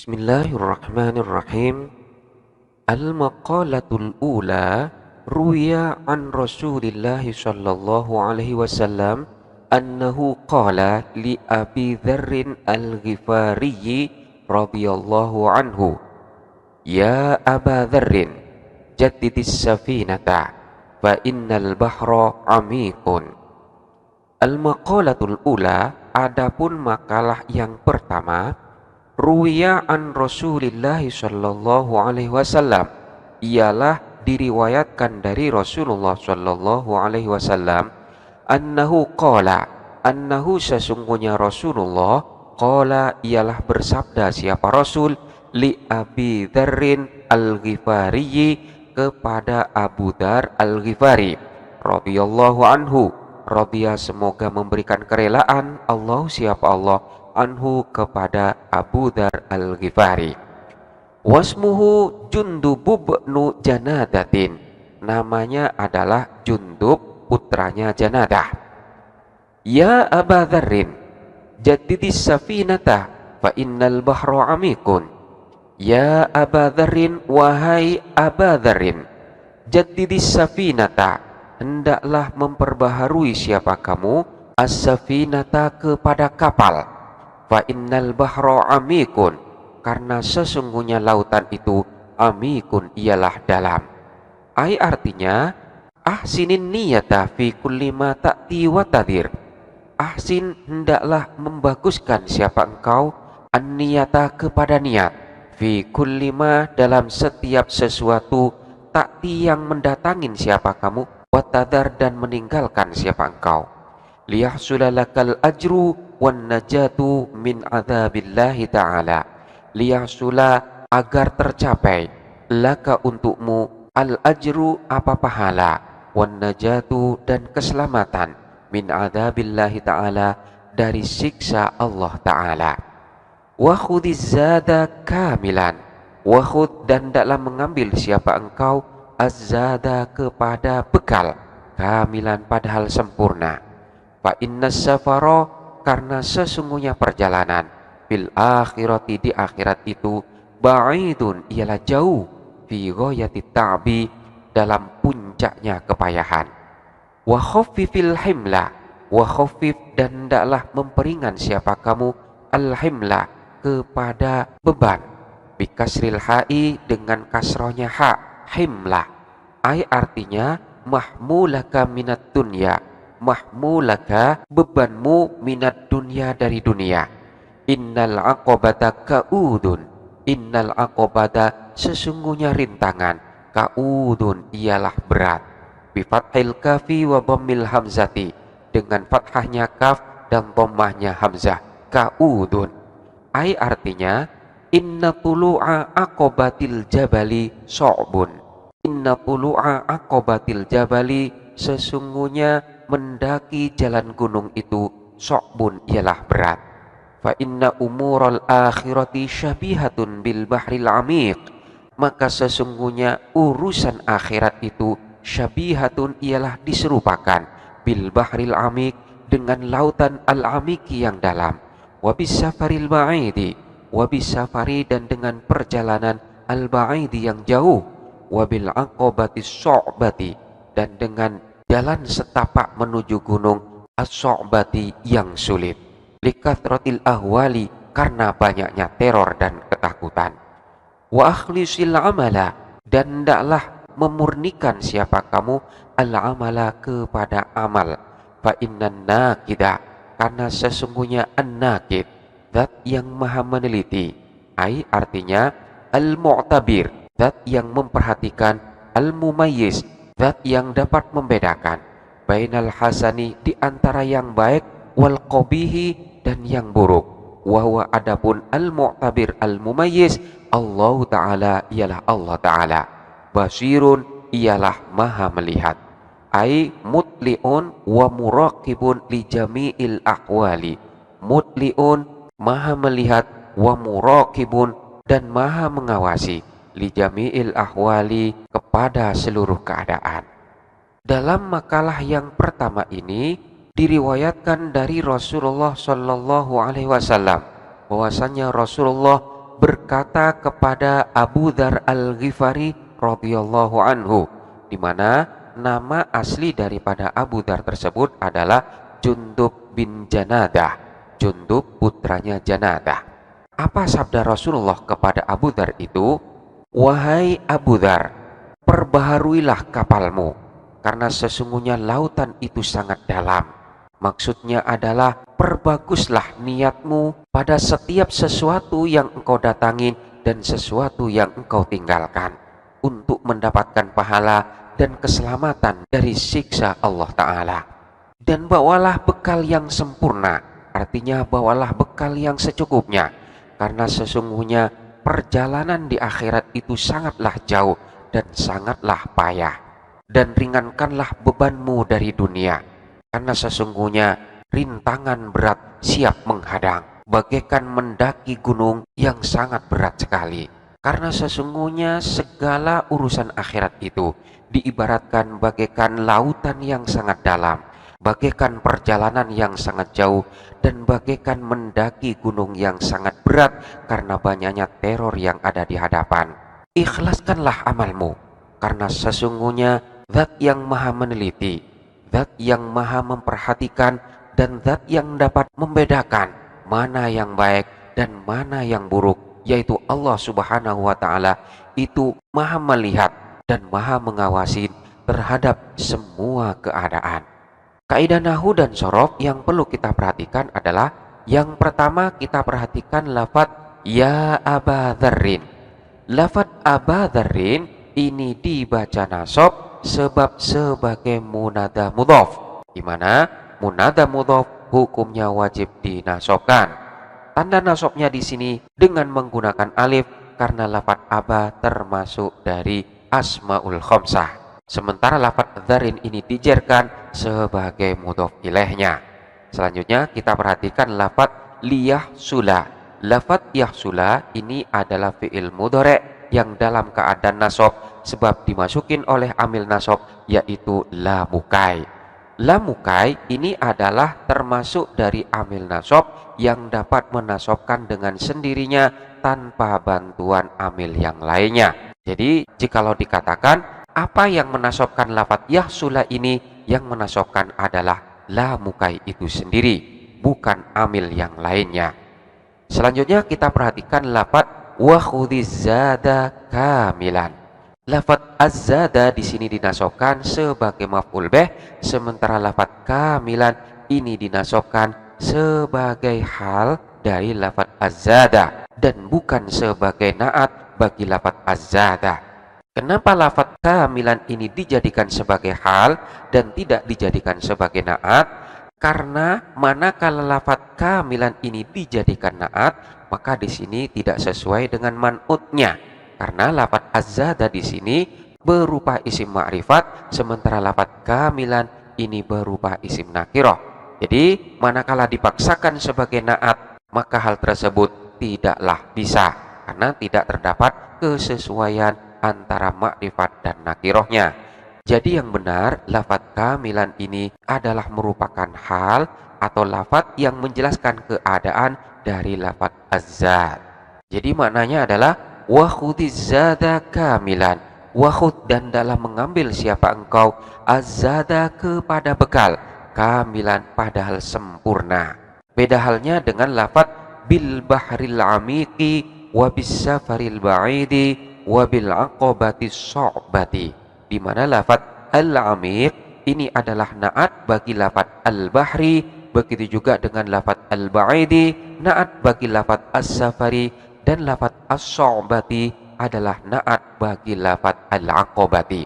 Bismillahirrahmanirrahim. Al-maqalatul ula ruwiya an Rasulillah sallallahu alaihi wasallam annahu qala li Abi Dzarrin Al-Ghifari radhiyallahu anhu, ya Aba Dzarrin, jaddidis safinata fa innal bahra amikun. Al-maqalatul ula, adapun makalah yang pertama, ruwiya an Rasulillah sallallahu alaihi wasallam, ialah diriwayatkan dari Rasulullah sallallahu alaihi wasallam, annahu qala, annahu sesungguhnya Rasulullah, qala ialah bersabda siapa Rasul, li Abi Dzarrin Al-Ghifari, kepada Abu Dzar Al-Ghifari radhiyallahu anhu, radhiya semoga memberikan kerelaan Allah siapa Allah, anhu kepada Abu Dzar Al-Ghifari. Wasmuhu Jundub bin Janadatin, namanya adalah Jundub putranya Janadah. Ya Aba Dzarrin, jaddidis safinata fa innal bahra amikun. Ya Aba Dzarrin, wahai Aba Dzarrin, jaddidis safinata, hendaklah memperbaharui siapa kamu, as-safinata kepada kapal, fa innal bahra amikun, karena sesungguhnya lautan itu amikun ialah dalam. Ai artinya ahsinin niyata fi kulli ma ta'ti wa tadir. Ahsin, hendaklah membaguskan siapa engkau, an-niyata kepada niat, fi kulli ma dalam setiap sesuatu, ta'ti yang mendatangin siapa kamu, wa tadar dan meninggalkan siapa engkau. Liyahsulalakal ajru wan najatu min adzabillahi ta'ala. Liyahsula, agar tercapai, laka untukmu, al ajru apa pahala, wan najatu dan keselamatan, min adzabillahi ta'ala dari siksa Allah ta'ala. Wa khudiz zada kamilan, wa khud dan dalam mengambil siapa engkau, az-zada kepada bekal, kamilan padahal sempurna. Fa innas safara, karena sesungguhnya perjalanan, fil akhirati di akhirat itu, ba'idun ialah jauh, fi ghayati ta'bi dalam puncaknya kepayahan. Wa khaffifil himla, wa khaffif dan hendaklah memperingan siapa kamu, al himla kepada beban, bikasril ha'i dengan kasrohnya ha, himla. Ai artinya mahmulaka minat dunya, mahmulaka bebanmu, minat dunia dari dunia. Innal aqobata kaudun, innal aqobata sesungguhnya rintangan, kaudun ialah berat, bifathil kafi wa dhammil hamzati, dengan fathahnya kaf dan dhammahnya hamzah, kaudun. Ai artinya inna tulu'a aqobatil jabali so'bun, inna tulu'a aqobatil jabali sesungguhnya mendaki jalan gunung itu, so'bun ialah berat. Fa inna umural akhirati syabihatun bil bahril amiq, maka sesungguhnya urusan akhirat itu syabihatun ialah diserupakan, bil bahril amiq dengan lautan al-amiki yang dalam, wabis safaril ba'idi, wabis safari dan dengan perjalanan al-ba'idi yang jauh, wabil aqobati so'bati dan dengan jalan setapak menuju gunung as-so'bati yang sulit, likathratil ahwali karena banyaknya teror dan ketakutan. Wa akhlisil amala, dan hendaklah memurnikan siapa kamu, al-amala kepada amal, fa innan nakida, karena sesungguhnya an-nakid, zat yang maha meneliti. Ai artinya al-mu'tabir, zat yang memperhatikan, al-mumayyiz, zat yang dapat membedakan, bainal hasani di antara yang baik, wal qabihi dan yang buruk. Wa huwa adapun al-mu'tabir al-mumayyiz, Allah Ta'ala ialah Allah Ta'ala, basirun ialah maha melihat. Ai mutliun wa muraqibun li jami'il ahwali, mutliun maha melihat, wa muraqibun dan maha mengawasi, li jami'il ahwali kepada seluruh keadaan. Dalam makalah yang pertama ini diriwayatkan dari Rasulullah Shallallahu Alaihi Wasallam bahwasanya Rasulullah berkata kepada Abu Dzar Al-Ghifari radhiyallahu anhu, di mana nama asli daripada Abu Dzar tersebut adalah Jundub bin Janadah, Jundub putranya Janadah. Apa sabda Rasulullah kepada Abu Dzar itu? Wahai Abu Dzar, perbaharuilah kapalmu, karena sesungguhnya lautan itu sangat dalam. Maksudnya adalah perbaguslah niatmu pada setiap sesuatu yang engkau datangin dan sesuatu yang engkau tinggalkan, untuk mendapatkan pahala dan keselamatan dari siksa Allah Ta'ala. Dan bawalah bekal yang sempurna, artinya bawalah bekal yang secukupnya, karena sesungguhnya perjalanan di akhirat itu sangatlah jauh dan sangatlah payah. Dan ringankanlah bebanmu dari dunia, karena sesungguhnya rintangan berat siap menghadang, bagaikan mendaki gunung yang sangat berat sekali. Karena sesungguhnya segala urusan akhirat itu diibaratkan bagaikan lautan yang sangat dalam, bagaikan perjalanan yang sangat jauh, dan bagaikan mendaki gunung yang sangat berat karena banyaknya teror yang ada di hadapan. Ikhlaskanlah amalmu, karena sesungguhnya Zat yang maha meneliti, Zat yang maha memperhatikan, dan Zat yang dapat membedakan mana yang baik dan mana yang buruk, yaitu Allah Subhanahu wa Ta'ala, itu maha melihat dan maha mengawasi terhadap semua keadaan. Kaidah nahwu dan shorof yang perlu kita perhatikan adalah, yang pertama kita perhatikan lafadz ya Aba Dzarrin. Lafadz Aba Dzarrin ini dibaca nasab sebab sebagai munada mudhof, di mana munada mudhof hukumnya wajib dinasobkan. Tanda nasabnya di sini dengan menggunakan alif, karena lafadz Aba termasuk dari asmaul khamsah. Sementara lafadz dzarrin ini dijerkan sebagai mudhof ilaihnya. Selanjutnya kita perhatikan lafadz liyahsula. Lafadz yahsula ini adalah fi'il mudhari' yang dalam keadaan nasab sebab dimasukin oleh amil nasab, yaitu lamukai. Lamukai ini adalah termasuk dari amil nasab yang dapat menasobkan dengan sendirinya tanpa bantuan amil yang lainnya. Jadi jikalau dikatakan apa yang menasobkan lafadz yahsula ini, yang menasobkan adalah lamukai itu sendiri, bukan amil yang lainnya. Selanjutnya kita perhatikan lafadz wa khudhiz zada kamilan. Lafadz az-zada di sini dinasobkan sebagai maf'ul bih, sementara lafadz kamilan ini dinasobkan sebagai hal dari lafadz az-zada dan bukan sebagai naat bagi lafadz az-zada. Kenapa lafadz kamilan ini dijadikan sebagai hal dan tidak dijadikan sebagai naat? Karena manakala lafadz kamilan ini dijadikan naat, maka di sini tidak sesuai dengan man'utnya. Karena lafadz az-zada di sini berupa isim ma'rifat, sementara lafadz kamilan ini berupa isim nakirah. Jadi manakala dipaksakan sebagai naat, maka hal tersebut tidaklah bisa, karena tidak terdapat kesesuaian antara makrifat dan nakirahnya. Jadi yang benar, lafadz kamilan ini adalah merupakan hal atau lafadz yang menjelaskan keadaan dari lafadz az-zad. Jadi maknanya adalah wa khudhiz zada kamilan. Wa khudh, dan dalam mengambil siapa engkau, az-zada kepada bekal, kamilan padahal sempurna. Beda halnya dengan lafadz bil bahril amiqi wa bis safaril ba'idi wabil aqobati so'bati, di mana lafadz al-amiq ini adalah naat bagi lafadz al-bahri, begitu juga dengan lafadz al-ba'idi naat bagi lafadz as-safari, dan lafadz as-so'bati adalah naat bagi lafadz al-aqobati.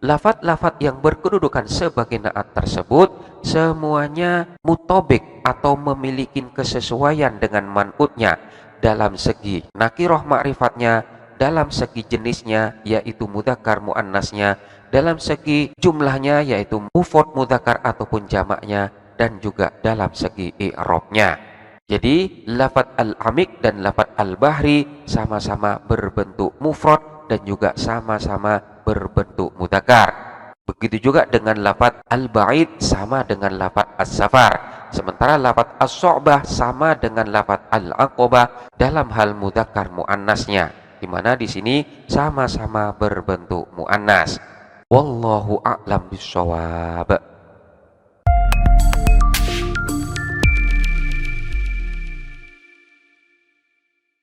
Lafadz-lafadz yang berkedudukan sebagai naat tersebut semuanya mutobik atau memiliki kesesuaian dengan man'utnya dalam segi nakirah ma'rifatnya, dalam segi jenisnya yaitu mudzakkar muannasnya, dalam segi jumlahnya yaitu mufrad mudzakkar ataupun jamaknya, dan juga dalam segi i'rabnya. Jadi lafadz al-amik dan lafadz al-bahri sama-sama berbentuk mufrad dan juga sama-sama berbentuk mudzakkar. Begitu juga dengan lafadz al-ba'id sama dengan lafadz as-safar. Sementara lafat as-su'bah sama dengan lafat al-aqabah dalam hal mudzakkar muannasnya, di mana di sini sama-sama berbentuk muannas. Wallahu a'lam bishawab.